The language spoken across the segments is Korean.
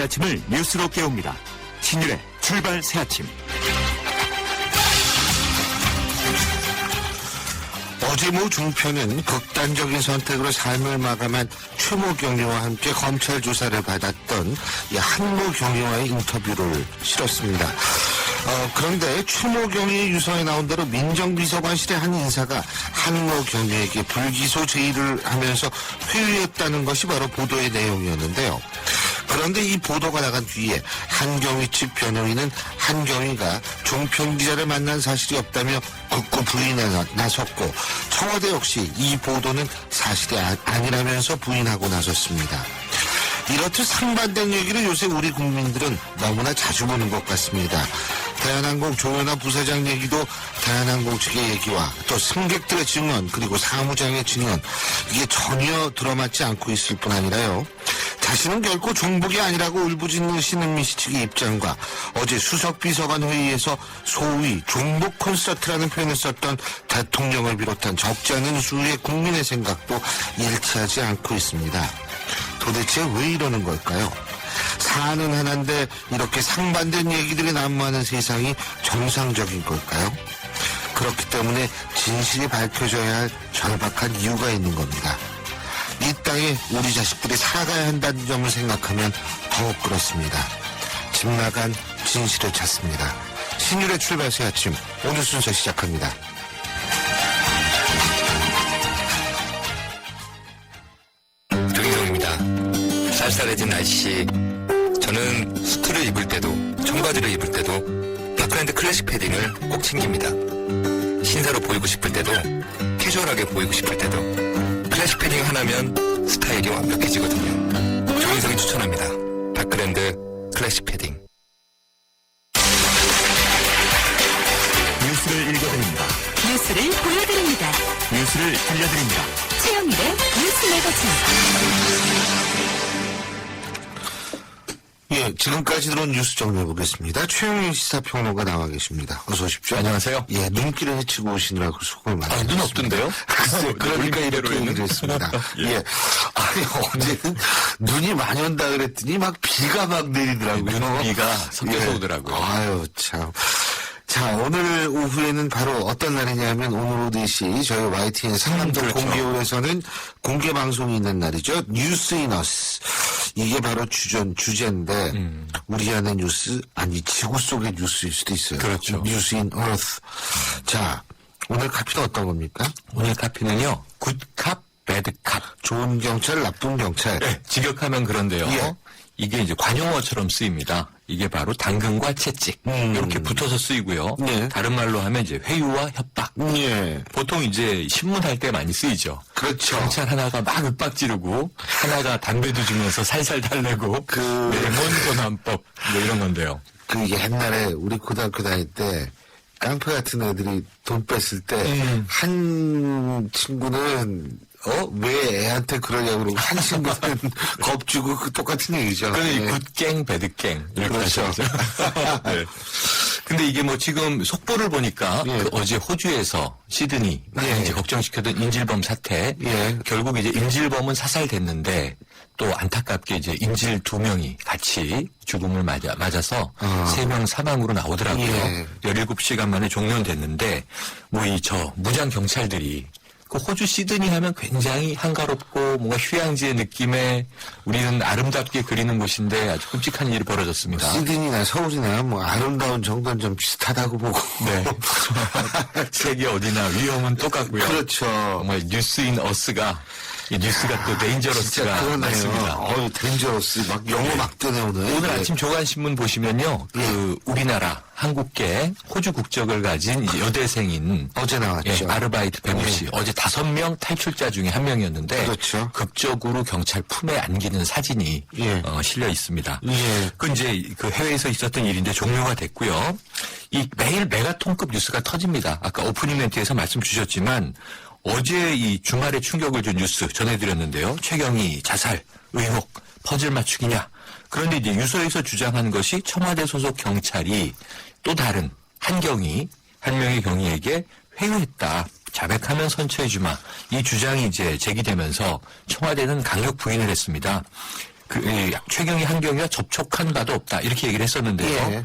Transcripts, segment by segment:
아침을 뉴스로 깨웁니다. 신율의 출발 새 아침. 어제 모 중표는 극단적인 선택으로 삶을 마감한 최모 경위와 함께 검찰 조사를 받았던 이 한모 경위와의 인터뷰를 실었습니다. 그런데 최모 경위의 유서에 나온 대로 민정비서관실의 한 인사가 한모 경위에게 불기소 제의를 하면서 회유했다는 것이 바로 보도의 내용이었는데요. 그런데 이 보도가 나간 뒤에 한경위 측 변호인은 한경위가 종편 기자를 만난 사실이 없다며 극구 부인에 나섰고, 청와대 역시 이 보도는 사실이 아니라면서 부인하고 나섰습니다. 이렇듯 상반된 얘기를 요새 우리 국민들은 너무나 자주 보는 것 같습니다. 대한항공 조현아 부사장 얘기도 대한항공 측의 얘기와 또 승객들의 증언, 그리고 사무장의 증언, 이게 전혀 들어맞지 않고 있을 뿐 아니라요, 자신은 결코 종북이 아니라고 울부짖는 신은미 씨 측의 입장과 어제 수석비서관 회의에서 소위 종북 콘서트라는 표현을 썼던 대통령을 비롯한 적지 않은 수의 국민의 생각도 일치하지 않고 있습니다. 도대체 왜 이러는 걸까요? 사안은 하나인데 이렇게 상반된 얘기들이 난무하는 세상이 정상적인 걸까요? 그렇기 때문에 진실이 밝혀져야 할 절박한 이유가 있는 겁니다. 이 땅에 우리 자식들이 살아가야 한다는 점을 생각하면 더욱 그렇습니다. 집 나간 진실을 찾습니다. 신율의 출발 새 아침, 오늘 순서 시작합니다. 정인성입니다. 쌀쌀해진 날씨, 저는 수트를 입을 때도 청바지를 입을 때도 다크랜드 클래식 패딩을 꼭 챙깁니다. 신사로 보이고 싶을 때도 캐주얼하게 보이고 싶을 때도 클래식 패딩 하나면 스타일이 완벽해지거든요. 조인성이 추천합니다. 다크랜드 클래식 패딩. 뉴스를 읽어드립니다. 뉴스를 보여드립니다. 뉴스를 들려드립니다. 최영일의 뉴스 매거진. 예, 지금까지 들어온 뉴스 정리해보겠습니다. 최영일 시사평론가 나와 계십니다. 어서 오십시오. 안녕하세요. 예, 눈길을 헤치고 오시느라고 수고를 많이 하셨습니다. 눈 없던데요? 글쎄, 그러니까 이렇게 얘기를 했습니다. 예. 아니, 어제는 눈이 많이 온다 그랬더니 막 비가 막 내리더라고요. 비가 섞여서 오더라고요. 아유, 참. 자, 오늘 오후에는 바로 어떤 날이냐면 오늘 오후 4시 저희 YTN 상암동 그렇죠. 공개홀에서는 공개 방송이 있는 날이죠. 뉴스 인 어스. 이게 바로 주제인데 우리 안의 뉴스, 아니 지구 속의 뉴스일 수도 있어요. 그렇죠. 뉴스 인 어스. 자, 오늘 카피는 어떤 겁니까? 오늘 카피는요, 굿캅, 배드캅. 좋은 경찰, 나쁜 경찰. 네, 직역하면 그런데요. 예. 이게 이제 관용어처럼 쓰입니다. 이게 바로 당근과 채찍 이렇게 붙어서 쓰이고요. 예. 다른 말로 하면 이제 회유와 협박. 예. 보통 이제 신문할 때 많이 쓰이죠. 그렇죠. 경찰 하나가 막 윽박 지르고 하나가 담배도 주면서 살살 달래고 레몬고난법 뭐 이런 건데요. 그 옛날에 우리 고등학교 다닐 때 깡패 같은 애들이 돈 뺐을 때 한 친구는 왜 애한테 그러냐고 그러고 한 친구는 겁주고 그 똑같은 얘기죠. 그런데 네. 이 굿갱, 배드갱 이렇게 그렇죠. 하셔서. 네. 근데 이게 뭐 지금 속보를 보니까 예. 그 어제 호주에서 시드니 많이 예. 이제 걱정시켰던 인질범 사태, 예. 결국 이제 인질범은 사살됐는데 또 안타깝게 이제 인질 2명이 같이 죽음을 맞아서 3명 사망으로 나오더라고요. 예. 17시간 만에 종료됐는데 뭐 이 무장 경찰들이 그 호주 시드니 하면 굉장히 한가롭고 뭔가 휴양지의 느낌의 우리는 아름답게 그리는 곳인데 아주 끔찍한 일이 벌어졌습니다. 시드니나 서울이나 뭐 아름다운 정도는 좀 비슷하다고 보고. 네. 세계 어디나 위험은 똑같고요. 그렇죠. 정말 뉴스인 어스가 이 뉴스가 또 진짜 데인저러스가 그러네요. 많습니다. 데인저러스. 막 영어 막 뜨네 오늘. 오늘 예. 아침 조간신문 보시면요. 그 우리나라 한국계 호주 국적을 가진 이제 여대생인 어제 나왔죠. 예, 아르바이트 배우 씨. 어제 5명 탈출자 중에 한 명이었는데 그렇죠. 극적으로 경찰 품에 안기는 사진이 예. 실려 있습니다. 예. 그 이제 그 해외에서 있었던 일인데 종료가 됐고요. 이 매일 메가톤급 뉴스가 터집니다. 아까 오프닝 멘트에서 말씀 주셨지만 어제 이 주말에 충격을 준 뉴스 전해드렸는데요. 최경희 자살 의혹 퍼즐 맞추기냐. 그런데 이제 유서에서 주장한 것이 청와대 소속 경찰이 또 다른 한경희, 한 명의 경위에게 회유했다. 자백하면 선처해주마. 이 주장이 이제 제기되면서 청와대는 강력 부인을 했습니다. 최경희 한경위와 접촉한 바도 없다 이렇게 얘기를 했었는데요. 예.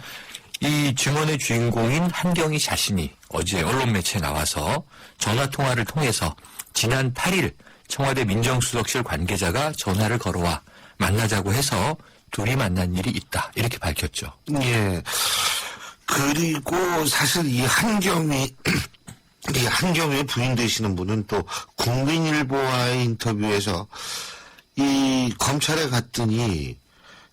이 증언의 주인공인 한경희 자신이 어제 언론 매체에 나와서 전화 통화를 통해서 지난 8일 청와대 민정수석실 관계자가 전화를 걸어와 만나자고 해서 둘이 만난 일이 있다 이렇게 밝혔죠. 예. 그리고 사실 이 한경희 부인 되시는 분은 또 국민일보와의 인터뷰에서 이 검찰에 갔더니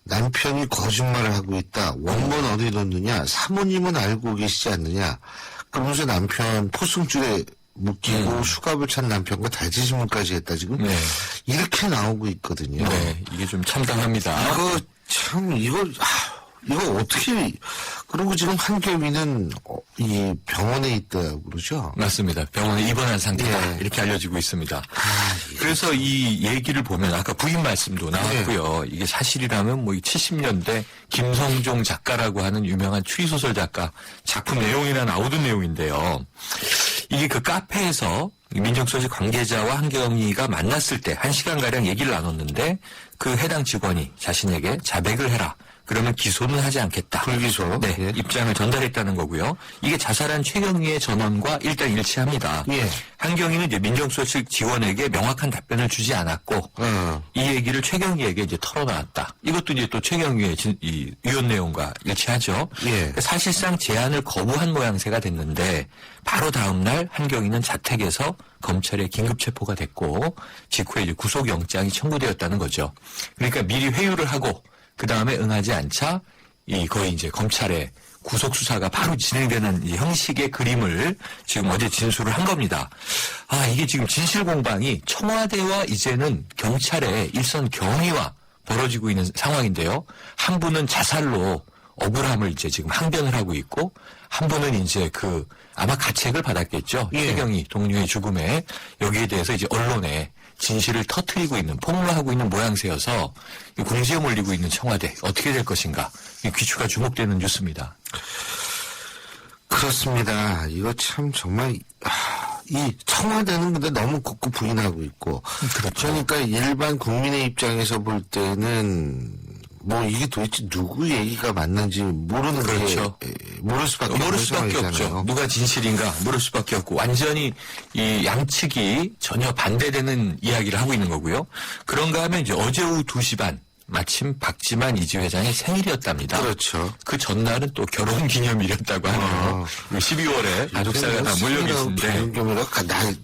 남편이 거짓말을 하고 있다. 원본 어디에 넣느냐. 사모님은 알고 계시지 않느냐. 그러면서 남편 포승줄에 묶이고 수갑을 찬 남편과 달지신문까지 했다. 지금 네. 이렇게 나오고 있거든요. 네, 이게 좀 참담합니다. 이거 어떻게, 그리고 지금 한경위는 이 병원에 있다고 그러죠? 맞습니다. 병원에 입원한 상태다. 예. 이렇게 알려지고 있습니다. 그래서 이 얘기를 보면 아까 부인 말씀도 나왔고요. 이게 사실이라면 뭐 이 70년대 김성종 작가라고 하는 유명한 추리소설 작가 작품 내용이나 나오던 내용인데요. 이게 그 카페에서 민정수석실 관계자와 한경위가 만났을 때 1시간가량 얘기를 나눴는데 그 해당 직원이 자신에게 자백을 해라. 그러면 기소는 하지 않겠다. 불기소. 네, 예. 입장을 전달했다는 거고요. 이게 자살한 최경희의 전원과 일단 일치합니다. 예. 한경희는 이제 민정수석실 직원에게 명확한 답변을 주지 않았고 이 얘기를 최경희에게 이제 털어놨다. 이것도 이제 또 최경희의 이 위원 내용과 일치하죠. 예. 사실상 제안을 거부한 모양새가 됐는데 바로 다음 날 한경희는 자택에서 검찰에 긴급 체포가 됐고 직후에 이제 구속영장이 청구되었다는 거죠. 그러니까 미리 회유를 하고 그 다음에 응하지 않자 거의 이제 검찰의 구속 수사가 바로 진행되는 이 형식의 그림을 지금 어제 진술을 한 겁니다. 이게 지금 진실 공방이 청와대와 이제는 경찰의 일선 경위와 벌어지고 있는 상황인데요. 한 분은 자살로 억울함을 이제 지금 항변을 하고 있고 한 분은 이제 아마 가책을 받았겠죠. 예. 최경희 동료의 죽음에 여기에 대해서 이제 언론에 진실을 터뜨리고 있는 폭로하고 있는 모양새여서 궁지에 몰리고 있는 청와대 어떻게 될 것인가 이 귀추가 주목되는 뉴스입니다. 그렇습니다. 이거 참 정말 이 청와대는 근데 너무 굳고 부인하고 있고 그렇죠. 그러니까 일반 국민의 입장에서 볼 때는 뭐 이게 도대체 누구 얘기가 맞는지 모르는 그렇죠. 게 모를 수밖에 모를 없는 수밖에 없죠. 상황이잖아요. 누가 진실인가 모를 수밖에 없고 완전히 이 양측이 전혀 반대되는 이야기를 하고 있는 거고요. 그런가 하면 이제 어제 오후 2시 반 마침 박지만 이지 회장의 생일이었답니다. 그렇죠. 그 전날은 또 결혼기념일이었다고 하네요. 12월에 가족사가 다 몰려 계신데.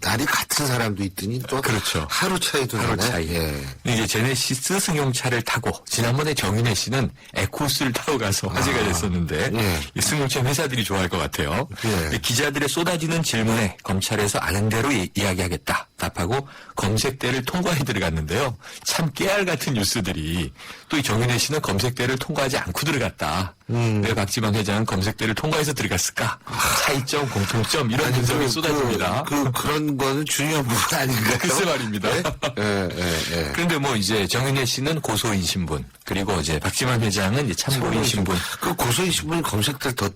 날이 같은 사람도 있더니 또 그렇죠. 하루 차이도 하루 나네. 차이. 예. 이제 제네시스 승용차를 타고 지난번에 정윤혜 씨는 에코스를 타고 가서 화제가 됐었는데 예. 이 승용차 회사들이 좋아할 것 같아요. 예. 기자들의 쏟아지는 질문에 검찰에서 아는 대로 이야기하겠다 답하고 검색대를 통과해 들어갔는데요. 참 깨알 같은 뉴스들이 또 이 정윤혜 씨는 검색대를 통과하지 않고 들어갔다. 왜 박지만 회장은 검색대를 통과해서 들어갔을까? 차이점, 공통점 이런 분석이 쏟아집니다. 그런 거는 중요한 부분 아닌가요? 글쎄 말입니다. 예. 그런데 뭐 이제 정윤혜 씨는 고소인 신분 그리고 이제 박지만 회장은 이제 참고인 신분. 그 고소인 신분이 검색대 더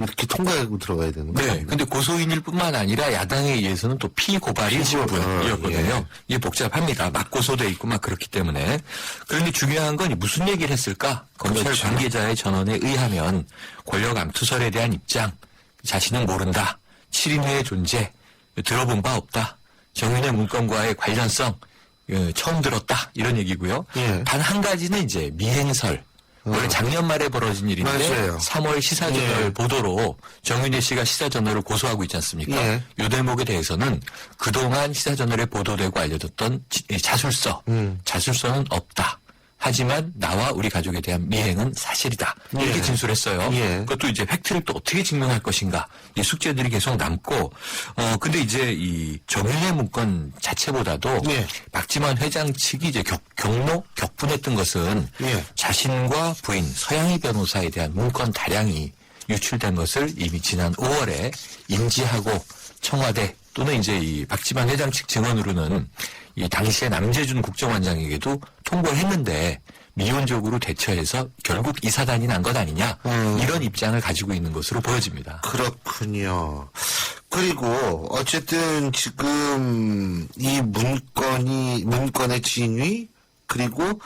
이렇게 통과하고 들어가야 되는 거예요? 네. 근데 고소인일 뿐만 아니라 야당에 의해서는 또 피고발인 신분이었거든요. 이게 복잡합니다. 막 고소돼 있고 막 그렇기 때문에. 그런데 중요한 건 무슨 얘기를 했을까? 검찰 그렇죠. 관계자의 전언에 의하면 권력 암투설에 대한 입장, 자신은 모른다. 7인회의 존재, 들어본 바 없다. 정윤회 문건과의 관련성, 처음 들었다. 이런 얘기고요. 예. 단 한 가지는 이제 미행설. 원래 작년 말에 벌어진 일인데 맞아요. 3월 시사저널 예. 보도로 정윤혜 씨가 시사저널을 고소하고 있지 않습니까? 예. 이 대목에 대해서는 그동안 시사저널에 보도되고 알려졌던 자술서, 자술서는 없다. 하지만 나와 우리 가족에 대한 미행은 사실이다. 이렇게 예. 진술했어요. 예. 그것도 이제 팩트를 또 어떻게 증명할 것인가. 이 숙제들이 계속 남고, 근데 이제 이 정윤회 문건 자체보다도 예. 박지만 회장 측이 이제 격분했던 것은 예. 자신과 부인 서양희 변호사에 대한 문건 다량이 유출된 것을 이미 지난 5월에 인지하고 청와대 또는 이제 이 박지만 회장 측 증언으로는 이 당시에 남재준 국정원장에게도 통보를 했는데 미온적으로 대처해서 결국 이 사단이 난 것 아니냐 이런 입장을 가지고 있는 것으로 보여집니다. 그렇군요. 그리고 어쨌든 지금 이 문건의 진위 그리고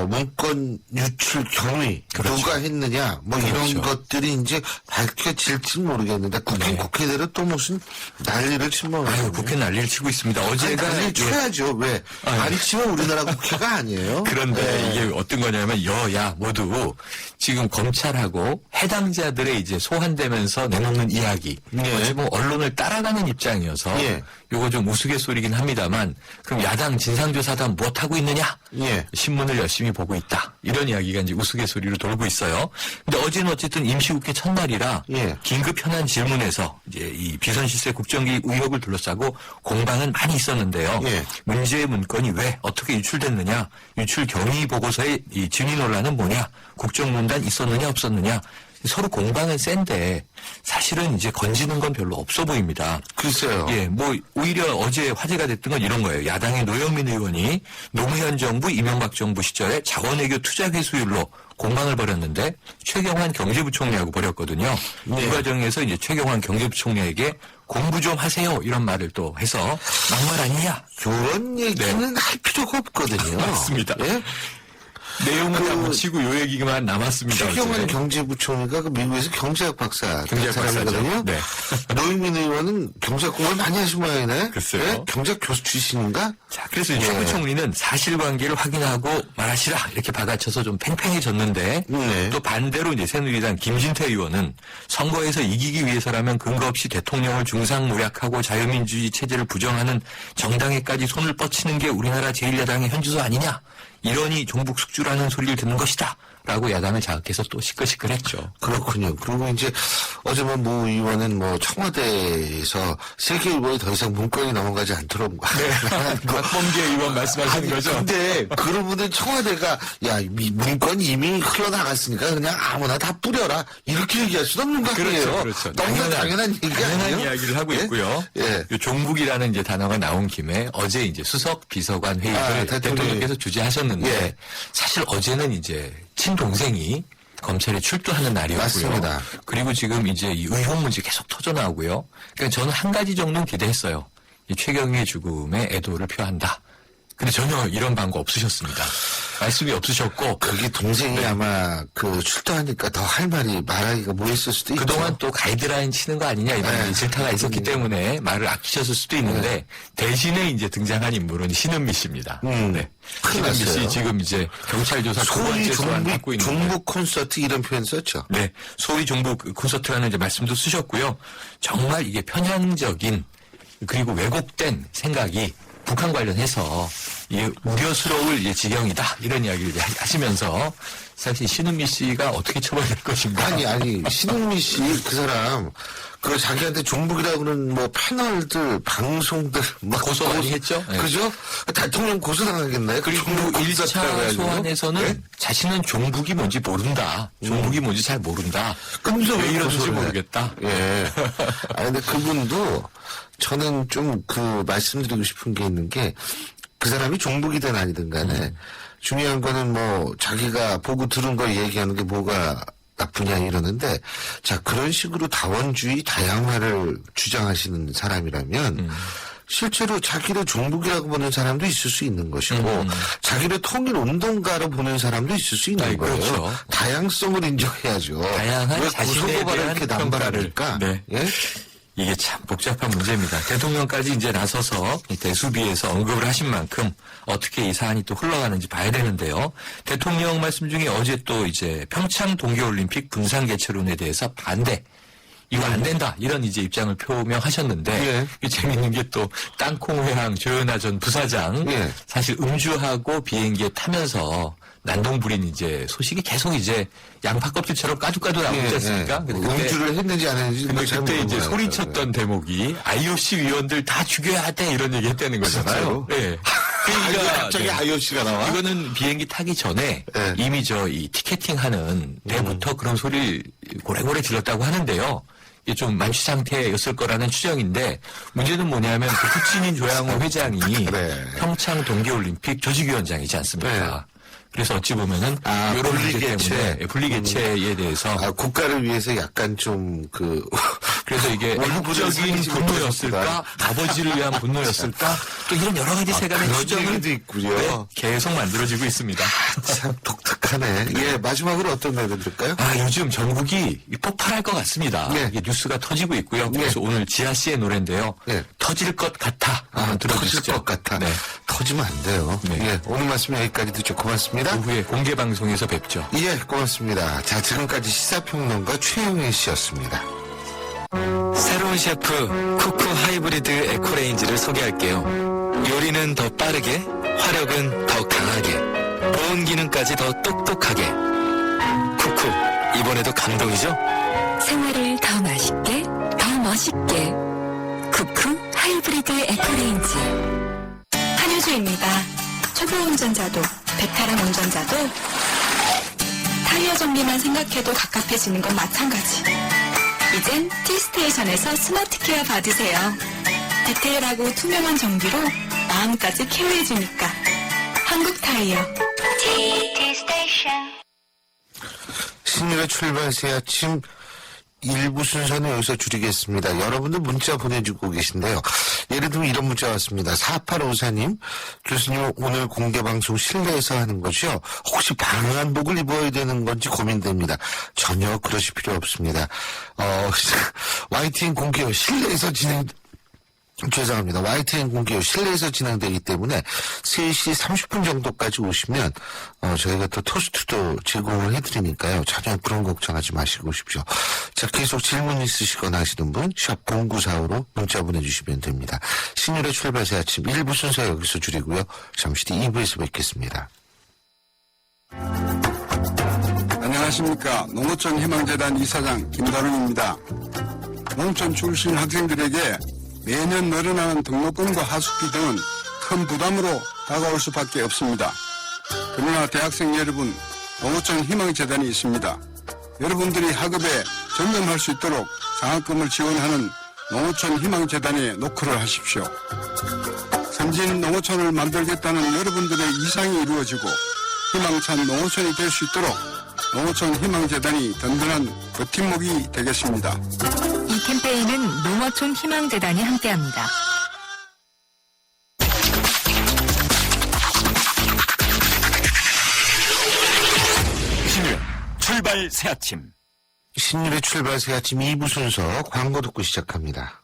문건 유출 경위 그렇죠. 누가 했느냐 뭐 그렇죠. 이런 것들이 이제 밝혀질지 모르겠는데 국회 네. 국회대로 또 무슨 난리를 치면 아유, 국회 난리를 치고 있습니다. 어제가 난리를 예, 쳐야죠. 왜? 아유. 안 치면 우리나라 국회가 아니에요. 그런데 네. 이게 어떤 거냐면 여야 모두 지금 검찰하고 해당자들의 이제 소환되면서 내놓는 이야기, 예. 어찌 보면 언론을 따라가는 입장이어서 예. 요거 좀 우스갯소리긴 합니다만 그럼 야당 진상조사단 무엇하고 있느냐? 예. 신문을 열심히 보고 있다. 이런 이야기가 이제 우스갯소리로 돌고 있어요. 근데 어제는 어쨌든 임시국회 첫날이라 예. 긴급 현안 질문에서 이제 이 비선실세 국정기 의혹을 둘러싸고 공방은 많이 있었는데요. 예. 문제의 문건이 왜 어떻게 유출됐느냐, 유출 경위 보고서의 이 증인 논란은 뭐냐, 국정농단 있었느냐 없었느냐. 서로 공방은 센데 사실은 이제 건지는 건 별로 없어 보입니다. 글쎄요. 예, 뭐 오히려 어제 화제가 됐던 건 이런 거예요. 야당의 노영민 의원이 노무현 정부, 이명박 정부 시절에 자원외교 투자 회수율로 공방을 벌였는데 최경환 경제부총리하고 벌였거든요. 네. 이 과정에서 이제 최경환 경제부총리에게 공부 좀 하세요 이런 말을 또 해서 막말 아니냐? 그런 얘기는 할 필요가 없거든요. 맞습니다. 예? 내용은 다 묻히고 요 얘기만 남았습니다. 최경환 어제. 경제부총리가 그 미국에서 경제학 박사 경제학 사람이거든요. 박사죠. 네. 노영민 의원은 경제학 공부를 많이 하신 모양이네. 글쎄요. 예? 경제학 교수 출신인가? 자, 그래서 예. 최 부총리는 사실관계를 확인하고 말하시라 이렇게 받아쳐서 좀 팽팽해졌는데 네. 또 반대로 이제 새누리당 김진태 의원은 선거에서 이기기 위해서라면 근거 없이 대통령을 중상모략하고 자유민주주의 체제를 부정하는 정당에까지 손을 뻗치는 게 우리나라 제1야당의 현주소 아니냐. 이러니 종북 숙주라는 소리를 듣는 것이다. 라고 야당을 자극해서 또 시끌시끌했죠. 그렇군요. 그리고 이제 어제 모 의원은 청와대에서 세계일보에 더 이상 문건이 넘어가지 않도록 박범계 의원 말씀하시는 아니, 거죠? 근데 그러면은 청와대가 이 문건이 이미 흘러나갔으니까 그냥 아무나 다 뿌려라 이렇게 얘기할 수는 없는 거 아니에요. 그렇죠. 너무나 당연한 얘기 당연한 아니에요? 이야기를 하고 예? 있고요. 예. 요 종북이라는 이제 단어가 나온 김에 어제 이제 수석 비서관 회의를 대통령께서 주재하셨는데 예. 사실 어제는 이제 친동생이 검찰에 출두하는 날이었고요. 맞습니다. 그리고 지금 이제 이 의혹 문제 계속 터져 나오고요. 그러니까 저는 한 가지 정도는 기대했어요. 이 최경희의 죽음에 애도를 표한다. 근데 전혀 이런 방법 없으셨습니다. 말씀이 없으셨고 그게 동생이 아마 출두하니까 더 할 말이 말하기가 뭐 있을 수도 있죠. 그동안 또 가이드라인 치는 거 아니냐 이런 네. 질타가 있었기 때문에 말을 아끼셨을 수도 있는데 대신에 이제 등장한 인물은 신은미 씨입니다. 네. 큰일 신은미 났어요. 씨 지금 이제 경찰 조사 두 소위 번째 소환 받고 있는데 종북 콘서트 이런 표현 썼죠. 네, 소위 종북 콘서트라는 이제 말씀도 쓰셨고요. 정말 이게 편향적인 그리고 왜곡된 생각이 북한 관련해서 이게 우려스러울 지경이다 이런 이야기를 이제 하시면서 사실 신은미 씨가 어떻게 처벌될 것인가? 아니 신은미 씨 그 사람 자기한테 종북이라고 그러는 패널들 방송들 고소 많이 했죠? 네. 그죠? 대통령 고소당하겠네. 그리고 종북 콘서트라고 1차 해가지고. 소환에서는 네? 자신은 종북이 뭔지 모른다. 종북이 뭔지 잘 모른다. 근데 왜 이러는지 고소를 해? 모르겠다. 예. 아니 근데 그분도 저는 좀 말씀드리고 싶은 게 있는 게 그 사람이 종북이든 아니든 간에 중요한 거는 자기가 보고 들은 걸 얘기하는 게 뭐가 나쁘냐 이러는데 자 그런 식으로 다원주의 다양화를 주장하시는 사람이라면 실제로 자기를 종북이라고 보는 사람도 있을 수 있는 것이고 자기를 통일운동가로 보는 사람도 있을 수 있는 네, 거예요. 그렇죠. 다양성을 인정해야죠. 다양한 왜 자신에 고소고발을 대한 이렇게 평가를. 남발합니까? 네. 예? 이게 참 복잡한 문제입니다. 대통령까지 이제 나서서 이 대수비에서 언급을 하신 만큼 어떻게 이 사안이 또 흘러가는지 봐야 되는데요. 대통령 말씀 중에 어제 또 이제 평창 동계올림픽 분산 개최론에 대해서 반대. 이거 안 된다. 이런 이제 입장을 표명하셨는데 예. 재밌는 게 또 땅콩회항 조현아 전 부사장 예. 사실 음주하고 비행기에 타면서 난동 부린 이제 소식이 계속 이제 양파 껍질처럼 까죽까죽 나오지 않습니까? 근데 그때 음주를 했는지 안 했는지 근데 잘 그때 모르는 이제 거예요. 소리쳤던 대목이 IOC 위원들 다 죽여야 돼 이런 얘기 했다는 거잖아요. 진짜로? 네. 아니, 갑자기 네. IOC가 나와? 이거는 비행기 타기 전에 네. 이미 이 티켓팅 하는 때부터 그런 소리를 고래고래 질렀다고 하는데요. 이게 좀 만취 상태였을 거라는 추정인데 문제는 뭐냐면 그 후치민 조양호 회장이 그래. 평창 동계올림픽 조직위원장이지 않습니까? 그래서 어찌 보면은 이런 문제 분리개최. 때문에 분리개최에 대해서 국가를 위해서 약간 좀 그래서 이게 원부를 애국적인 사귀지 분노였을까? 아버지를 위한 분노였을까? 또 이런 여러 가지 세간의 그런 추정을 얘기도 있군요. 네, 계속 만들어지고 있습니다. 참 독특하네. 예, 마지막으로 어떤 노래 들을까요? 요즘 전국이 폭발할 것 같습니다. 네. 이게 뉴스가 터지고 있고요. 그래서 오늘 지아 씨의 노래인데요. 네. 터질 것 같아. 한번 터질 들어주시죠. 것 같아. 네. 터지면 안 돼요. 네. 예, 오늘 말씀 여기까지 듣죠. 고맙습니다. 오후에 공개 방송에서 뵙죠. 예, 고맙습니다. 자, 지금까지 시사평론가 최영일 씨였습니다. 새로운 셰프 쿠쿠 하이브리드 에코레인지를 소개할게요. 요리는 더 빠르게, 화력은 더 강하게, 보온 기능까지 더 똑똑하게. 쿠쿠, 이번에도 감동이죠? 생활을 더 맛있게, 더 멋있게. 쿠쿠 하이브리드 에코레인지. 한효주입니다. 초보 운전자도, 베테랑 운전자도 타이어 정비만 생각해도 갑갑해지는 건 마찬가지. 이젠 T스테이션에서 스마트 케어 받으세요. 디테일하고 투명한 정비로 마음까지 케어해주니까. 한국 타이어. T-Station. 신일의 출발 새 아침 일부 순서는 여기서 줄이겠습니다. 여러분들 문자 보내주고 계신데요. 예를 들면 이런 문자 왔습니다. 4854님, 교수님 오늘 공개방송 실내에서 하는 것이요. 혹시 방한복을 입어야 되는 건지 고민됩니다. 전혀 그러실 필요 없습니다. YTN 공개 실내에서 죄송합니다. YTN 공개 실내에서 진행되기 때문에 3시 30분 정도까지 오시면 저희가 또 토스트도 제공을 해드리니까요. 전혀 그런 걱정하지 마시고 오십시오. 자, 계속 질문 있으시거나 하시는 분 샵 0945로 문자 보내주시면 됩니다. 신율의 출발 새 아침 1부 순서 여기서 줄이고요. 잠시 뒤 2부에서 뵙겠습니다. 안녕하십니까. 농어촌 희망재단 이사장 김다롱입니다. 농촌 출신 학생들에게 매년 늘어나는 등록금과 하숙비 등은 큰 부담으로 다가올 수밖에 없습니다. 그러나 대학생 여러분, 농어촌 희망재단이 있습니다. 여러분들이 학업에 전념할 수 있도록 장학금을 지원하는 농어촌 희망재단에 노크를 하십시오. 선진 농어촌을 만들겠다는 여러분들의 이상이 이루어지고 희망찬 농어촌이 될 수 있도록 농어촌 희망재단이 든든한 버팀목이 되겠습니다. 이 캠페인은 농어촌 희망재단이 함께합니다. 신율 출발 새 아침. 신율의 출발 새 아침 2부 순서 광고 듣고 시작합니다.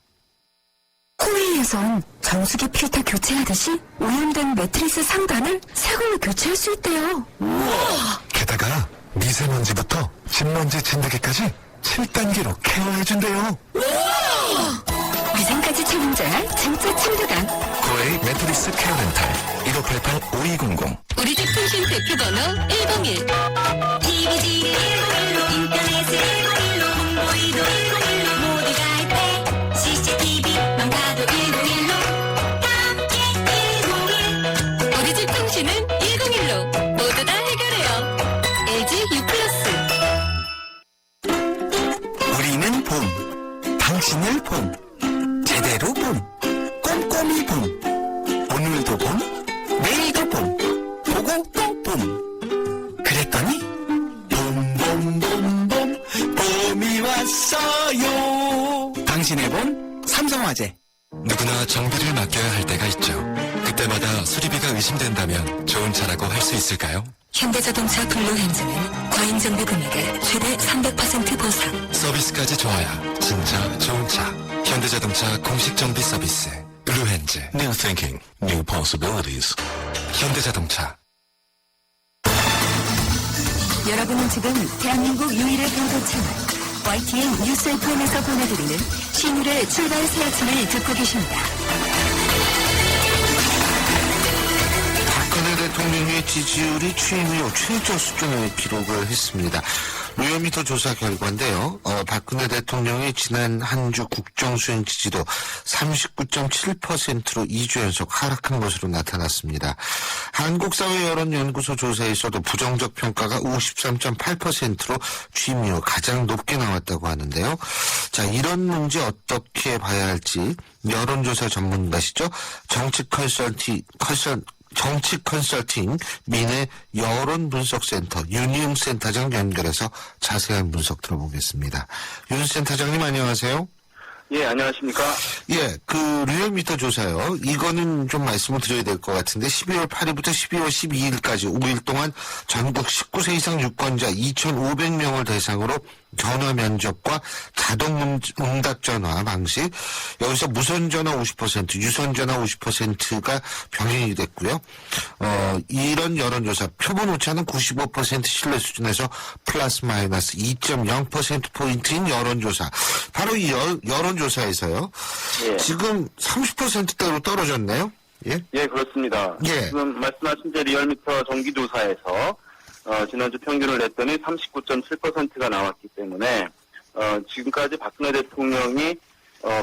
코웨이에선 정수기 필터 교체하듯이 오염된 매트리스 상단을 새 걸로 교체할 수 있대요. 게다가 미세먼지부터 진먼지 진드기까지 7단계로 케어해준대요. 위생까지 책임져야 진짜 침대다. 코웨이 매트리스 케어 렌탈 1588-5200. 우리 집 통신 대표번호 101. TVG 101로 인터넷을 101로 홍보이도 101로 모두가 할 때 CCTV만 봐도 101로 함께 101. 우리 집 통신은 101로 모두 다 해결해요. LG U+. 우리는 봄, 당신을 봄, 제대로 봄, 꼼꼼히 봄, 오늘도 봄, 내일도 봄, 보고 또 봄. 그랬더니 봄, 봄이 왔어요. 당신의 봄, 삼성화재. 누구나 정비를 맡겨야 할 때가 있죠. 그때마다 수리비가 의심된다면 좋은 차라고 할 수 있을까요? 현대자동차 블루핸즈는 과잉정비 금액의 최대 300% 보상. 서비스까지 좋아야 진짜 좋은 차. 현대자동차 공식 정비 서비스 블루핸즈. New thinking, new possibilities. 현대자동차. 여러분은 지금 대한민국 유일의 보도 채널 YTN 뉴스 FM에서 보내드리는 신율의 출발 새 아침을 듣고 계십니다. 박근혜 대통령의 지지율이 취임 이후 최저 수준을 기록을 했습니다. 로요미터 조사 결과인데요. 박근혜 대통령의 지난 한 주 국정수행 지지도 39.7%로 2주 연속 하락한 것으로 나타났습니다. 한국사회여론연구소 조사에서도 부정적 평가가 53.8%로 취임 이후 가장 높게 나왔다고 하는데요. 자, 이런 문제 어떻게 봐야 할지 여론조사 전문가시죠? 정치 컨설팅 민의 여론분석센터 윤희웅 센터장 연결해서 자세한 분석 들어보겠습니다. 윤 센터장님 안녕하세요. 예, 안녕하십니까. 예, 그 리얼미터 조사요. 이거는 좀 말씀을 드려야 될 것 같은데 12월 8일부터 12월 12일까지 5일 동안 전국 19세 이상 유권자 2,500명을 대상으로 전화 면접과 자동 응답 전화 방식, 여기서 무선 전화 50%, 유선 전화 50%가 병행이 됐고요. 이런 여론조사 표본 오차는 95% 신뢰 수준에서 플러스 마이너스 2.0% 포인트인 여론조사. 바로 이 여론조사에서요. 예. 지금 30%대로 떨어졌네요. 예? 예, 그렇습니다. 예. 지금 말씀하신 제 리얼미터 정기조사에서 지난주 평균을 냈더니 39.7%가 나왔기 때문에 지금까지 박근혜 대통령이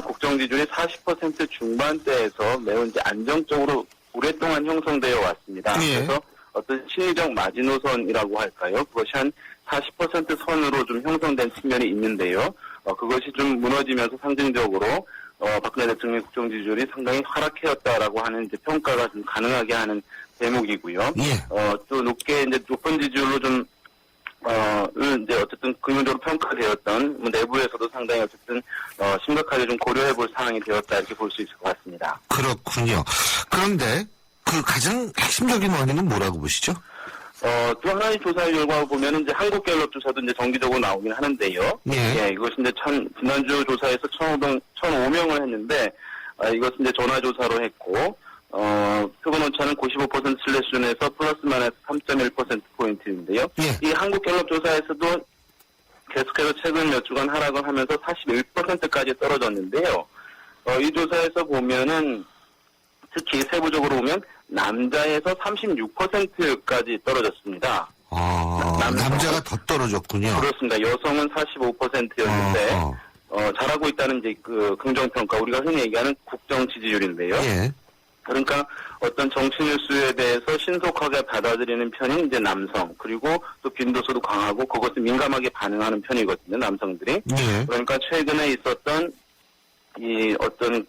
국정 지지율이 40% 중반대에서 매우 이제 안정적으로 오랫동안 형성되어 왔습니다. 예. 그래서 어떤 심리적 마지노선이라고 할까요? 그것이 한 40% 선으로 좀 형성된 측면이 있는데요. 그것이 좀 무너지면서 상징적으로 박근혜 대통령의 국정 지지율이 상당히 하락해왔다라고 하는 이제 평가가 좀 가능하게 하는 대목이고요. 예. 또 높은 지지율로 좀 이제 어쨌든 근본적으로 평가되었던 내부에서도 상당히 어쨌든 심각하게 좀 고려해볼 사항이 되었다 이렇게 볼 수 있을 것 같습니다. 그렇군요. 그런데 그 가장 핵심적인 원인은 뭐라고 보시죠? 또 하나의 조사 결과 보면은 이제 한국갤럽 조사도 이제 정기적으로 나오긴 하는데요. 예. 이것이 이제 지난주 조사에서 1,005명을 했는데, 이것은 이제 전화조사로 했고, 표본 오차는 95% 신뢰 수준에서 플러스 마이너스 3.1%포인트인데요. 예. 이 한국갤럽 조사에서도 계속해서 최근 몇 주간 하락을 하면서 41%까지 떨어졌는데요. 이 조사에서 보면은 특히 세부적으로 보면 남자에서 36%까지 떨어졌습니다. 남자가 더 떨어졌군요. 그렇습니다. 여성은 45%였는데 잘하고 있다는 이제 그 긍정평가, 우리가 흔히 얘기하는 국정 지지율인데요. 예. 그러니까 어떤 정치 뉴스에 대해서 신속하게 받아들이는 편인 이제 남성, 그리고 또 빈도수도 강하고 그것을 민감하게 반응하는 편이거든요, 남성들이. 예. 그러니까 최근에 있었던 이 어떤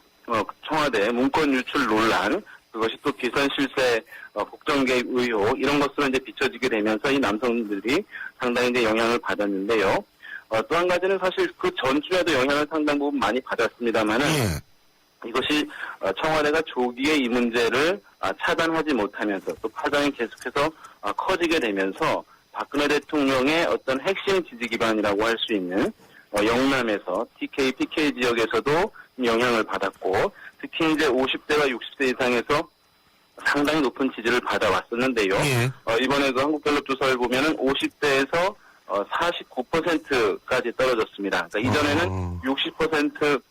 청와대 문건 유출 논란, 그것이 또 비선 실세, 국정 개입 의혹 이런 것으로 이제 비춰지게 되면서 이 남성들이 상당히 이제 영향을 받았는데요. 또 한 가지는 사실 그 전주에도 영향을 상당 부분 많이 받았습니다만은 예. 이것이 청와대가 조기에 이 문제를 차단하지 못하면서 또 파장이 계속해서 커지게 되면서 박근혜 대통령의 어떤 핵심 지지 기반이라고 할 수 있는 영남에서 TK, PK 지역에서도 영향을 받았고, 특히 이제 50대와 60대 이상에서 상당히 높은 지지를 받아왔었는데요. 예. 이번에 그 한국갤럽 조사를 보면은 50대에서 49%까지 떨어졌습니다. 그러니까 이전에는 60%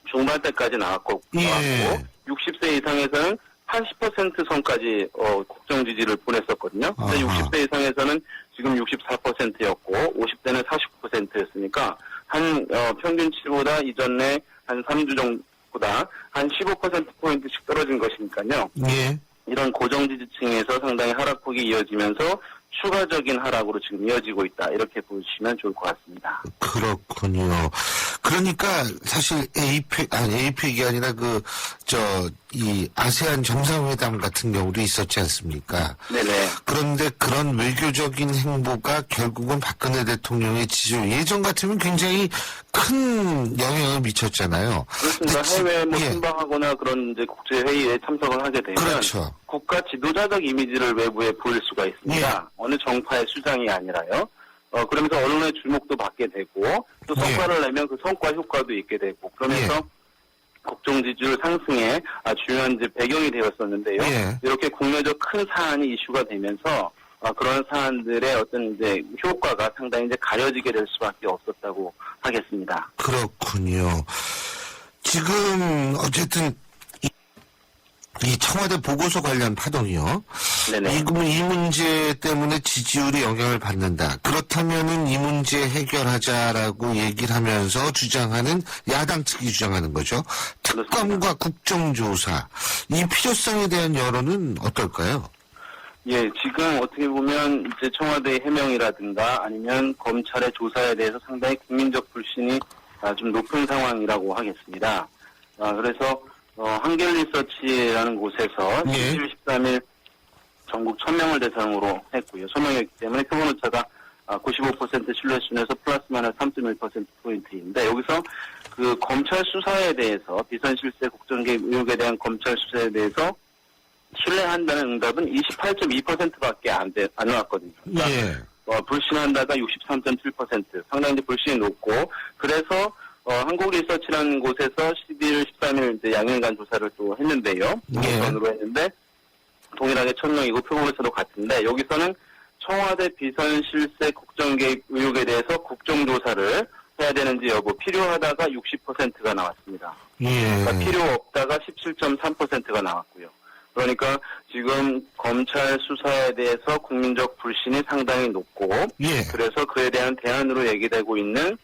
중반대까지 나왔고, 예. 60세 이상에서는 80% 선까지 국정 지지를 보냈었거든요. 근데 60세 이상에서는 지금 64%였고 50대는 49%였으니까 한 평균치보다 이전에 한 3주 정도보다 한 15%포인트씩 떨어진 것이니까요. 예. 이런 고정 지지층에서 상당히 하락폭이 이어지면서 추가적인 하락으로 지금 이어지고 있다. 이렇게 보시면 좋을 것 같습니다. 그렇군요. 그러니까 사실 APEC이 아니라 이 아세안 정상회담 같은 경우도 있었지 않습니까? 네네. 그런데 그런 외교적인 행보가 결국은 박근혜 대통령의 지지율, 예전 같으면 굉장히 큰 영향을 미쳤잖아요. 그렇습니다. 해외 순방하거나 그런 이제 국제 회의에 참석을 하게 되면 그렇죠. 국가 지도자적 이미지를 외부에 보일 수가 있습니다. 예. 어느 정파의 수장이 아니라요. 그러면서 언론의 주목도 받게 되고 또 성과를 내면 그 성과 효과도 있게 되고 그러면서 국정 지지율 상승에 중요한 이제 배경이 되었었는데요. 예. 이렇게 국내적 큰 사안이 이슈가 되면서 그런 사안들의 어떤 이제 효과가 상당히 이제 가려지게 될 수밖에 없었다고 하겠습니다. 그렇군요. 지금 어쨌든 이 청와대 보고서 관련 파동이요. 네네. 이 문제 때문에 지지율이 영향을 받는다. 그렇다면은 이 문제 해결하자라고 얘기를 하면서 주장하는 야당 측이 주장하는 거죠. 특검과 국정조사. 이 필요성에 대한 여론은 어떨까요? 예, 지금 어떻게 보면 이제 청와대의 해명이라든가 아니면 검찰의 조사에 대해서 상당히 국민적 불신이 좀 높은 상황이라고 하겠습니다. 그래서 한길리서치라는 곳에서 12월 13일 전국 1,000명을 대상으로 했고요. 소명이었기 때문에 표본 오차가 95% 신뢰 수준에서 플러스 마이너스 3.1%포인트인데 여기서 그 검찰 수사에 대해서 비선 실세 국정 개입 의혹에 대한 검찰 수사에 대해서 신뢰한다는 응답은 28.2%밖에 안 나왔거든요. 예. 불신한다가 63.7%, 상당히 이제 불신이 높고, 그래서, 한국리서치라는 곳에서 11일, 13일 이제 양일간 조사를 또 했는데요. 동일선으로 했는데, 동일하게 1000명이고 표본에서도 같은데, 여기서는 청와대 비선 실세 국정 개입 의혹에 대해서 국정조사를 해야 되는지 여부, 필요하다가 60%가 나왔습니다. 그러니까 필요 없다가 17.3%가 나왔고요. 그러니까 지금 검찰 수사에 대해서 국민적 불신이 상당히 높고 그래서 그에 대한 대안으로 얘기되고 있는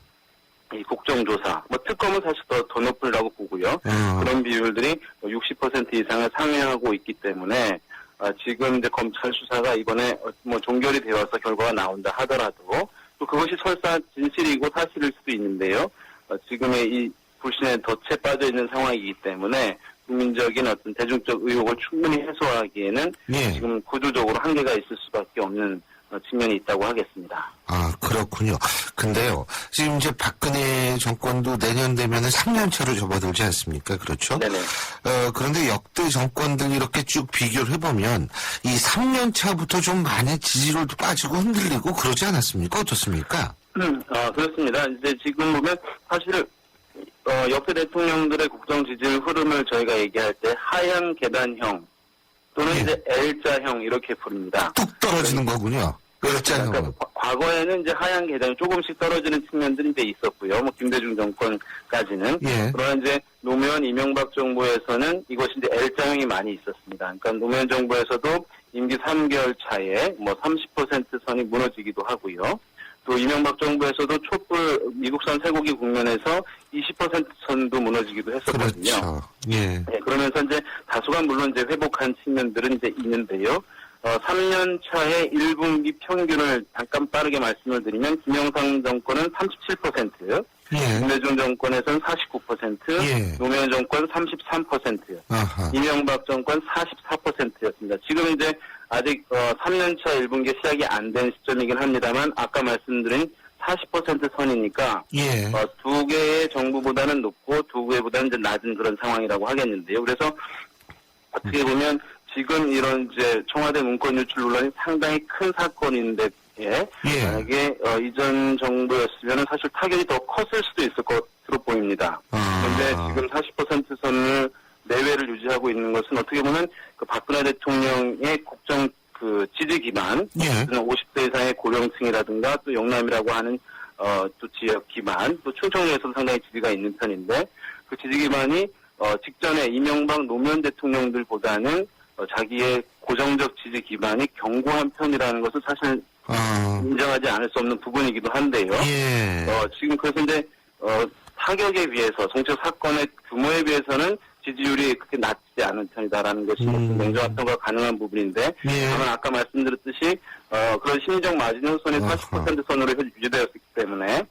이 국정조사, 특검은 사실 더 높으라고 보고요. 그런 비율들이 60% 이상을 상회하고 있기 때문에 지금 이제 검찰 수사가 이번에 종결이 되어서 결과가 나온다 하더라도 또 그것이 설사 진실이고 사실일 수도 있는데요. 지금의 이 불신에 덫에 빠져 있는 상황이기 때문에 국민적인 어떤 대중적 의혹을 충분히 해소하기에는 지금 구조적으로 한계가 있을 수밖에 없는 측면이 있다고 하겠습니다. 아, 그렇군요. 근데요, 지금 이제 박근혜 정권도 내년 되면은 3년차로 접어들지 않습니까? 그렇죠? 네네. 그런데 역대 정권들 이렇게 쭉 비교를 해보면 이 3년차부터 좀 많이 지지율도 빠지고 흔들리고 그러지 않았습니까? 어떻습니까? 그렇습니다. 이제 지금 보면 사실 역대 대통령들의 국정 지지율 흐름을 저희가 얘기할 때 하향 계단형 또는 이제 L자형 이렇게 부릅니다. 뚝 떨어지는 거군요. L자형은. 그러니까 과거에는 이제 하향 계단이 조금씩 떨어지는 측면들이 이제 있었고요. 김대중 정권까지는. 그러나 이제 노무현 이명박 정부에서는 이것이 이제 L자형이 많이 있었습니다. 그러니까 노무현 정부에서도 임기 3개월 차에 30% 선이 무너지기도 하고요. 또 이명박 정부에서도 촛불 미국산 쇠고기 국면에서 20% 선도 무너지기도 했었거든요. 그렇죠. 예. 그러면서 이제 다소간 물론 이제 회복한 측면들은 이제 있는데요. 3년 차의 1분기 평균을 잠깐 빠르게 말씀을 드리면 김영삼 정권은 37%, 김대중 정권에서는 49%, 노무현 정권 33%, 이명박 정권 44%였습니다. 지금 이제 아직 3년차 1분기 시작이 안 된 시점이긴 합니다만 아까 말씀드린 40% 선이니까 두 개의 정부보다는 높고 두 개보다는 이제 낮은 그런 상황이라고 하겠는데요. 그래서 어떻게 보면 지금 이런 이제 청와대 문건 유출 논란이 상당히 큰 사건인데 만약에 이전 정부였으면 사실 타격이 더 컸을 수도 있을 것으로 보입니다. 그런데 지금 40% 선을 내외를 유지하고 있는 것은 어떻게 보면 그 박근혜 대통령의 국정 그 지지 기반, 50대 이상의 고령층이라든가 또 영남이라고 하는 또 지역 기반, 또 충청도에서도 상당히 지지가 있는 편인데 그 지지 기반이 직전에 이명박 노무현 대통령들보다는 자기의 고정적 지지 기반이 견고한 편이라는 것은 사실 인정하지 않을 수 없는 부분이기도 한데요. 지금 그래서 이제 타격에 비해서 정책 사건의 규모에 비해서는 지지율이 그렇게 낮지 않은 편이다라는 것이 냉정한 평가가 가능한 부분인데 다만 아까 말씀드렸듯이 그런 심리적 마진 호선이 40% 선으로 유지되었기 때문에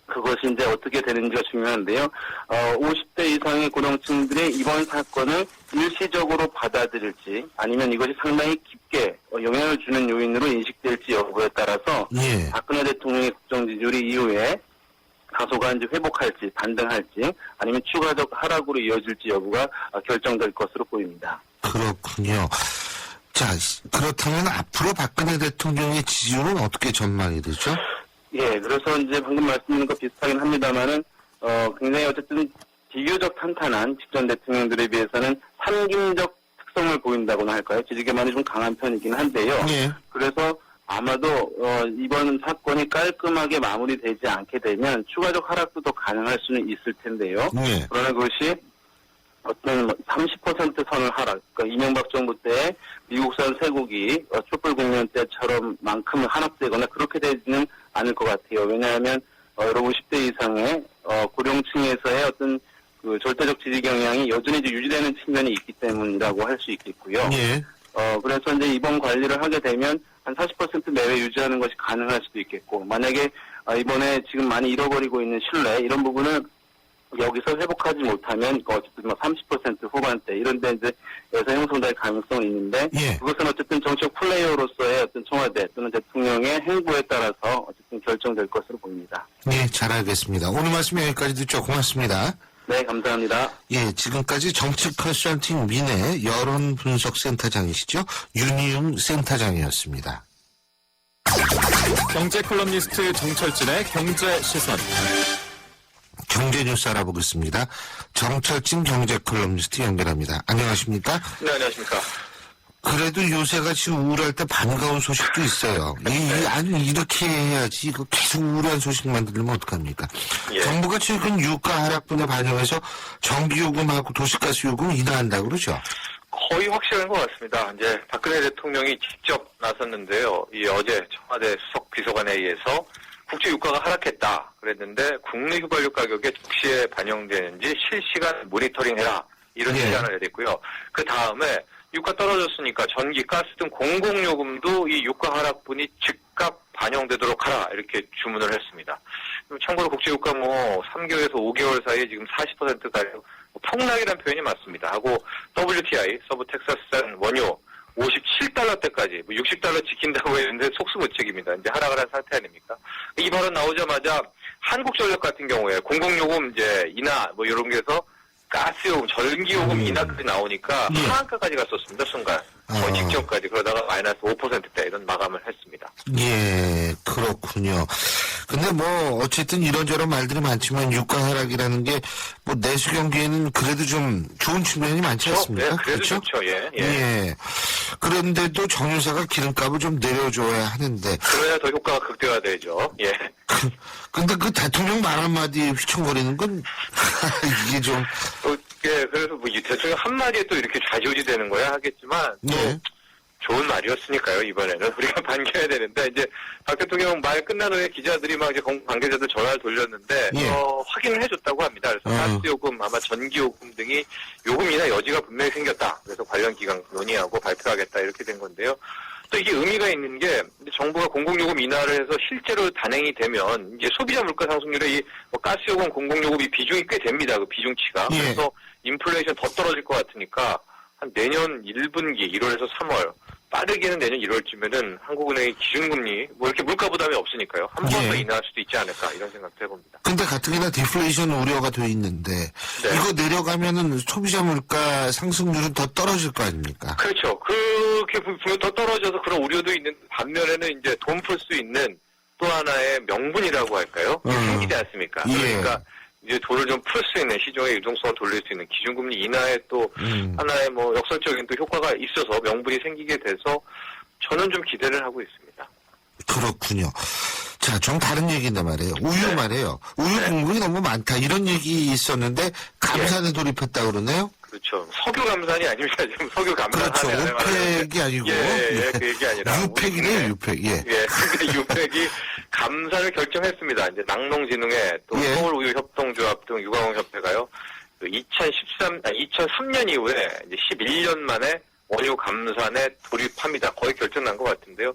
그것이 이제 어떻게 되는지가 중요한데요. 50대 이상의 고령층들이 이번 사건을 일시적으로 받아들일지 아니면 이것이 상당히 깊게 영향을 주는 요인으로 인식될지 여부에 따라서 박근혜 대통령의 국정 지지율이 이후에 다소간 이제 회복할지 반등할지 아니면 추가적 하락으로 이어질지 여부가 결정될 것으로 보입니다. 그렇군요. 자, 그렇다면 앞으로 박근혜 대통령의 지지율은 어떻게 전망이 되죠? 그래서 이제 방금 말씀드린 것 비슷하긴 합니다만은 굉장히 어쨌든 비교적 탄탄한 직전 대통령들에 비해서는 삼김적 특성을 보인다고나 할까요? 지지 기반이 좀 강한 편이긴 한데요. 그래서 아마도 이번 사건이 깔끔하게 마무리되지 않게 되면 추가적 하락도 더 가능할 수는 있을 텐데요. 그러나 그것이 어떤 30% 선을 하락, 그러니까 이명박 정부 때 미국산 쇠고기 촛불 국면 때처럼 만큼 하락되거나 그렇게 되지는 않을 것 같아요. 왜냐하면 여러 50대 이상의 고령층에서의 어떤 그 절대적 지지 경향이 여전히 이제 유지되는 측면이 있기 때문이라고 할 수 있겠고요. 그래서 이제 이번 관리를 하게 되면 한 40% 내외 유지하는 것이 가능할 수도 있겠고, 만약에 이번에 지금 많이 잃어버리고 있는 신뢰 이런 부분을 여기서 회복하지 못하면 어쨌든 30% 후반대 이런 데 이제 에서 형성될 가능성은 있는데 그것은 어쨌든 정치적 플레이어로서의 어떤 청와대 또는 대통령의 행보에 따라서 것으로 보입니다. 네, 잘 알겠습니다. 오늘 말씀 여기까지 듣죠. 고맙습니다. 네, 감사합니다. 예, 지금까지 정책 컨설팅 미래 여론분석센터장이시죠. 윤희용 센터장이었습니다. 경제 컬럼니스트 정철진의 경제 시선. 경제 뉴스 알아보겠습니다. 정철진 경제 컬럼니스트 연결합니다. 안녕하십니까? 네, 안녕하십니까. 그래도 요새같이 우울할 때 반가운 소식도 있어요. 아니, 이렇게 해야지. 이거 계속 우울한 소식만 들으면 어떡합니까? 예. 정부가 최근 유가 하락분에 반영해서 전기요금하고 도시가스 요금 인하한다고 그러죠? 거의 확실한 것 같습니다. 이제 박근혜 대통령이 직접 나섰는데요. 이 어제 청와대 수석 비서관에 의해서 국제 유가가 하락했다 그랬는데 국내 휘발유 가격에 적시에 반영되는지 실시간 모니터링해라 이런 예. 제안을 내렸고요. 그 다음에 유가 떨어졌으니까 전기, 가스 등 공공요금도 이 유가 하락분이 즉각 반영되도록 하라 이렇게 주문을 했습니다. 참고로 국제유가 3개월에서 5개월 사이에 지금 40%가량 폭락이라는 표현이 맞습니다. 하고 WTI, 서부 텍사스산 원유 57달러대까지 60달러 지킨다고 했는데 속수무책입니다. 이제 하락을 한 상태 아닙니까? 이 발언 나오자마자 한국전력 같은 경우에 공공요금 이제 인하 이런 게 해서 가스요금, 전기요금 인하까지 나오니까 예. 하한가까지 갔었습니다. 순간. 거의 직전까지. 그러다가 마이너스 5%대 이런 마감을 했습니다. 예, 그렇군요. 근데 어쨌든 이런저런 말들이 많지만 유가 하락이라는 게 내수 경기에는 그래도 좀 좋은 측면이 많지 않습니까? 네, 그래도 그렇죠? 좋죠. 예. 예. 그런데도 정유사가 기름값을 좀 내려줘야 하는데. 그래야 더 효과가 극대화되죠. 예. 근데 그 대통령 말 한마디에 휘청거리는 건 이게 좀. 예, 그래서 이 대통령 한마디에 또 이렇게 좌지우지 되는 거야 하겠지만, 또 예. 좋은 말이었으니까요, 이번에는. 우리가 반겨야 되는데, 이제 박 대통령 말 끝난 후에 기자들이 막 이제 관계자들 전화를 돌렸는데, 예. 확인을 해줬다고 합니다. 그래서 가스요금, 아마 전기요금 등이 요금 인하 여지가 분명히 생겼다. 그래서 관련 기관 논의하고 발표하겠다 이렇게 된 건데요. 또 이게 의미가 있는 게 정부가 공공요금 인하를 해서 실제로 단행이 되면 이제 소비자 물가 상승률의 이 가스요금, 공공요금이 비중이 꽤 됩니다. 그 비중치가. 예. 그래서 인플레이션 더 떨어질 것 같으니까 한 내년 1분기 1월에서 3월 빠르게는 내년 1월쯤에는 한국은행의 기준금리 이렇게 물가 부담이 없으니까요. 한 번 더 예. 인하할 수도 있지 않을까 이런 생각도 해봅니다. 근데 가뜩이나 디플레이션 우려가 돼 있는데 네. 이거 내려가면은 소비자 물가 상승률은 더 떨어질 거 아닙니까? 그렇죠. 그렇게 분명 더 떨어져서 그런 우려도 있는 반면에는 이제 돈 풀 수 있는 또 하나의 명분이라고 할까요? 생기지 않습니까? 예. 그러니까 이제 돈을 좀 풀 수 있는 시중의 유동성을 돌릴 수 있는 기준금리 인하에 또 하나의 역설적인 또 효과가 있어서 명분이 생기게 돼서 저는 좀 기대를 하고 있습니다. 그렇군요. 자, 좀 다른 얘기인데 말이에요. 우유 네. 말이에요. 우유 네. 공급이 너무 많다. 이런 얘기 있었는데 감산에 돌입했다 그러네요. 그렇죠. 석유 감산이 아닙니다. 지금 석유 감산 그렇죠. 우팩이 아니고. 그 얘기 아니라 유팩이네요, 유팩. 예. 예, 근데 유팩이 감산을 결정했습니다. 이제 낙농진흥회 또 예. 서울우유협동조합 등 유가공협회가요. 2003년 이후에 이제 11년 만에 원유 감산에 돌입합니다. 거의 결정난 것 같은데요.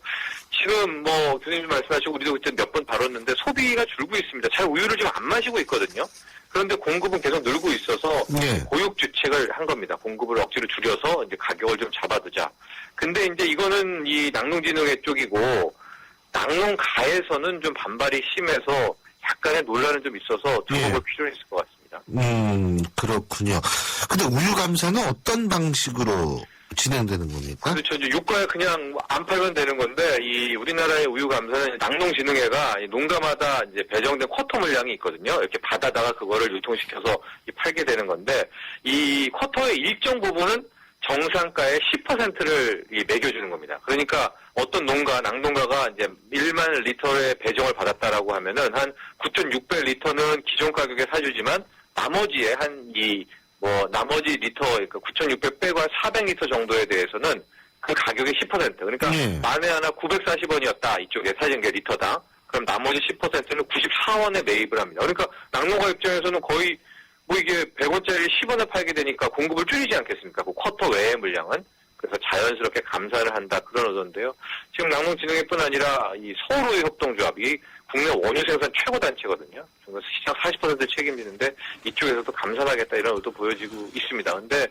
지금 교수님 말씀하시고 우리도 그때 몇 번 다뤘는데 소비가 줄고 있습니다. 잘 우유를 지금 안 마시고 있거든요. 그런데 공급은 계속 늘고 있어서 네. 고육주책을 한 겁니다. 공급을 억지로 줄여서 이제 가격을 좀 잡아두자. 근데 이제 이거는 이 낙농진흥회 쪽이고 낙농가에서는 좀 반발이 심해서 약간의 논란은 좀 있어서 두고볼 필요는 있을 것 같습니다. 그렇군요. 근데 우유 감산은 어떤 방식으로 진행되는 겁니까? 그렇죠. 이제 유가에 그냥 안 팔면 되는 건데, 이 우리나라의 우유 감산은 낙농진흥회가 농가마다 이제 배정된 쿼터 물량이 있거든요. 이렇게 받아다가 그거를 유통시켜서 팔게 되는 건데, 이 쿼터의 일정 부분은 정상가의 10%를 매겨주는 겁니다. 그러니까 어떤 낙농가가 이제 1만 리터의 배정을 받았다라고 하면은 한 9,600리터는 기존 가격에 사주지만 나머지에 나머지 리터, 그러니까 9,600 빼고 한 400리터 정도에 대해서는 그 가격의 10%. 그러니까 만에 하나 940원이었다. 이쪽에 사진 게 리터당. 그럼 나머지 10%는 94원에 매입을 합니다. 그러니까 낙농가 입장에서는 거의 이게 100원짜리 10원에 팔게 되니까 공급을 줄이지 않겠습니까? 그 쿼터 외의 물량은. 그래서 자연스럽게 감산을 한다. 그런 의도인데요. 지금 낙농진흥회뿐 아니라 이 서울우유협동조합이 국내 원유 생산 최고 단체거든요. 시장 40% 책임지는데 이쪽에서도 감산하겠다 이런 의도 보여지고 있습니다. 근데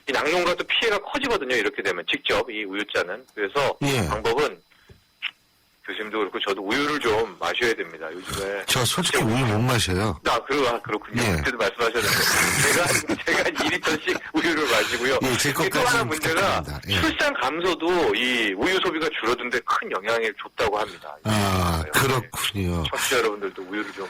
이 낙농가도 피해가 커지거든요. 이렇게 되면 직접 이 우유자는. 그래서 방법은 교수님도 그렇고 저도 우유를 좀 마셔야 됩니다. 요즘에. 저 솔직히 우유 못 마셔요. 그렇군요. 예. 그때도 말씀하셨는데 제가 2리터씩 우유를 마시고요. 예, 제 또 것까지 하나 문제가 부탁드립니다. 예. 출산 감소도 이 우유 소비가 줄어든데 큰 영향을 줬다고 합니다. 아, 예. 그렇군요. 청취자 여러분들도 우유를 좀.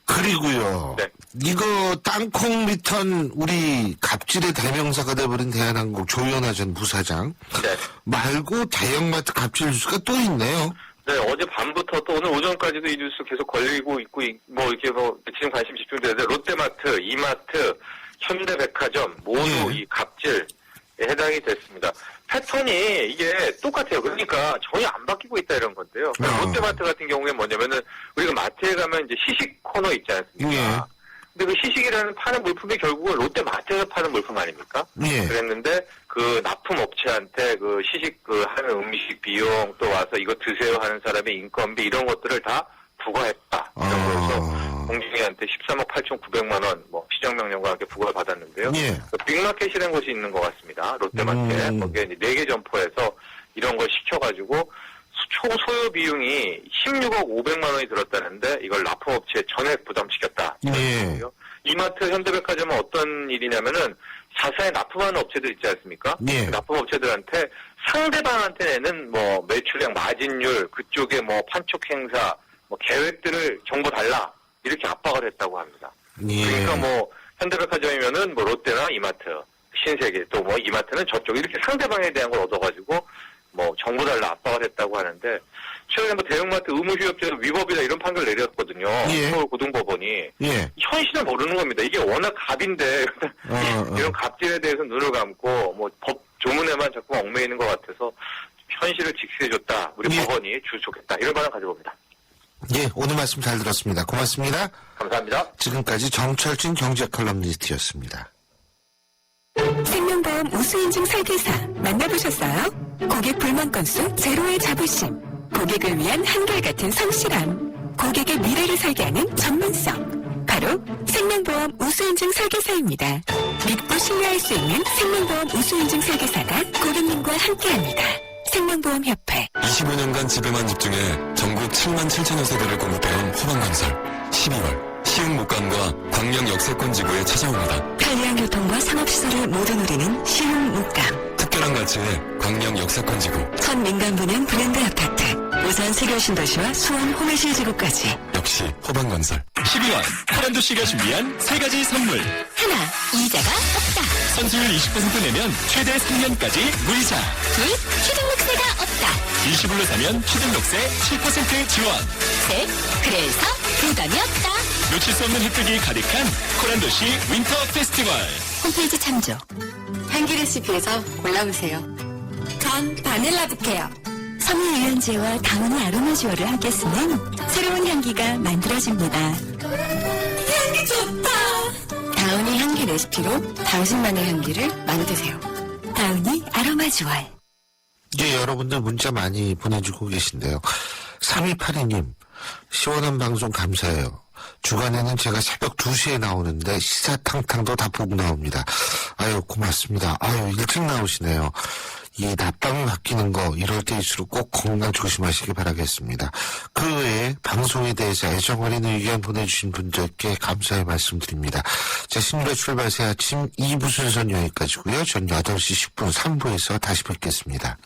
그리고요. 네. 이거 땅콩 리턴 우리 갑질의 대명사가 돼버린 대한항공 조현아 전 부사장 네. 말고 대형마트 갑질 뉴스가 또 있네요. 네, 어제 밤부터 또 오늘 오전까지도 이 뉴스 계속 걸리고 있고, 이렇게 지금 관심 집중되는데, 롯데마트, 이마트, 현대백화점, 모두 예. 이 갑질에 해당이 됐습니다. 패턴이 이게 똑같아요. 그러니까 전혀 안 바뀌고 있다 이런 건데요. 롯데마트 같은 경우에 뭐냐면은, 우리가 마트에 가면 이제 시식 코너 있지 않습니까? 예. 근데 그 시식이라는 파는 물품이 결국은 롯데마트에서 파는 물품 아닙니까? 예. 그랬는데 그 납품업체한테 그 시식 하는 음식 비용 또 와서 이거 드세요 하는 사람의 인건비 이런 것들을 다 부과했다. 이런 거에서 공중위한테 13억 8,900만 원 시정명령과 함께 부과를 받았는데요. 예. 그 빅마켓이라는 곳이 있는 것 같습니다. 롯데마트에 거기에 이제 4개 점포에서 이런 걸 시켜가지고 총 소요 비용이 16억 500만 원이 들었다는데 이걸 납품업체에 전액 부담시켰다. 예. 이마트 현대백화점은 어떤 일이냐면은 자사에 납품하는 업체들 있지 않습니까? 예. 그 납품업체들한테 상대방한테 내는 매출량 마진율 그쪽에 판촉 행사 계획들을 정보 달라 이렇게 압박을 했다고 합니다. 예. 그러니까 현대백화점이면은 롯데나 이마트 신세계 또 이마트는 저쪽 이렇게 상대방에 대한 걸 얻어가지고 정보 달라 압박을 했다고 하는데 최근에 대형마트 의무휴업제도 위법이다 이런 판결을 내렸거든요. 예. 서울고등법원이. 예. 현실은 모르는 겁니다. 이게 워낙 갑인데 이런 갑질에 대해서 눈을 감고 법 조문에만 자꾸 얽매이는 것 같아서 현실을 직시해줬다. 우리 예. 법원이 주촉했다. 이런 반응 가져봅니다. 예, 오늘 말씀 잘 들었습니다. 고맙습니다. 감사합니다. 지금까지 정철진 경제 컬럼니스트였습니다. 생명보험 우수인증 설계사 만나보셨어요? 고객 불만 건수 제로의 자부심, 고객을 위한 한결같은 성실함, 고객의 미래를 설계하는 전문성, 바로 생명보험 우수인증 설계사입니다. 믿고 신뢰할 수 있는 생명보험 우수인증 설계사가 고객님과 함께합니다. 생명보험협회. 25년간 지배만 집중해 전국 7만 7천여 세대를 공급해온 호반건설 12월 시흥목감과 광명 역세권 지구에 찾아옵니다. 편리한 교통과 상업시설을 모두 누리는 시흥목감. 특별한 가치의 광명 역세권 지구. 첫 민간분양 브랜드 아파트. 우선 세교신도시와 수원 호메실 지구까지. 역시 호반건설. 12월 호란도씨가 준비한 3가지 선물. 하나, 이자가 없다. 선수율 20% 내면 최대 3년까지 무이자. 둘, 취등록세가 없다. 일시불로 사면 취등록세 7% 지원. 셋, 그래서 부담이 없다. 놓칠 수 없는 혜택이 가득한 호란도시 윈터 페스티벌. 홈페이지 참조. 향기 레시피에서 골라보세요. 전 바닐라 부케요. 섬유유연제와 다운이 아로마주얼을 함께 쓰는 새로운 향기가 만들어집니다. 향기 좋다. 다운이 향기 레시피로 당신만의 향기를 만드세요. 다운이 아로마주얼. 예, 여러분들 문자 많이 보내주고 계신데요. 3282님, 시원한 방송 감사해요. 주간에는 제가 새벽 2시에 나오는데 시사탕탕도 다 보고 나옵니다. 아유, 고맙습니다. 아유, 일찍 나오시네요. 이 낮밤이 바뀌는 거 이럴 때일수록 꼭 건강 조심하시기 바라겠습니다. 그 외에 방송에 대해서 애정 어린 의견 보내주신 분들께 감사의 말씀드립니다. 자, 신뢰 출발 새 아침 2부 순서는 여기까지고요. 전 8시 10분 3부에서 다시 뵙겠습니다.